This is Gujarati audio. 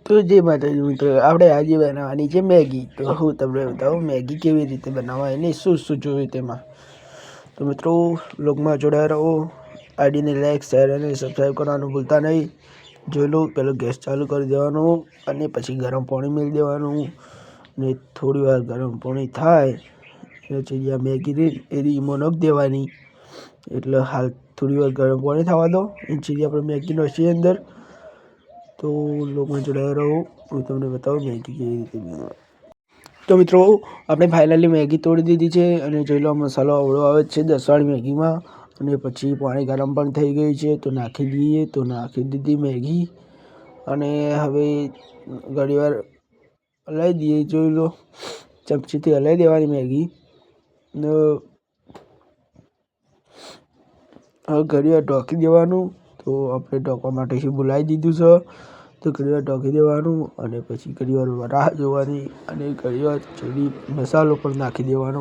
તો જે માતાજી મિત્રો, આપણે આજે બનાવવાની છે મેગી. તો હું તમને બતાવું મેગી કેવી રીતે બનાવવા, એને શું શું જોઈએ તેમાં. તો મિત્રો વ્લોગમાં જોડાયા રહો. આઈડીને લાઈક, શેર અને સબસ્ક્રાઈબ કરવાનું ભૂલતા નહીં. જોઈ લો, પેલો ગેસ ચાલુ કરી દેવાનો અને પછી ગરમ પાણી મેળ દેવાનું ને થોડી વાર ગરમ પાણી થાય પછી આ મેગી એ રીમાં નાખી દેવાની. એટલે હાલ થોડી વાર ગરમ પાણી થવા દો, પછી આપણે મેગી નાખીએ અંદર. તો લોકોમાં જોડાયા રહો. હું તમને બતાવું મેગી કેવી રીતે બનાવવા. તો મિત્રો આપણે ફાઇનલી મેગી તોડી દીધી છે અને જોઈ લો મસાલો આવડો આવે છે 10 વાળી મેગીમાં. અને પછી પાણી ગરમ પણ થઈ ગયું છે તો નાખી દઈએ. તો નાખી દીધી મેગી અને હવે ઘણી વાર હલાવી દઈએ. જોઈ લો ચમચીથી હલાવી દેવાની મેગી ને હવે ઘણી વાર ઢોકી દેવાનું. તો આપણે ઢોકવા માટે બોલાવી દીધું છે. તો ઘણી વાર ઢોકી દેવાનું અને પછી ઘણી વાર રાહ જોવાની અને ઘણી વાર ચડી મસાલો પણ નાખી દેવાનો.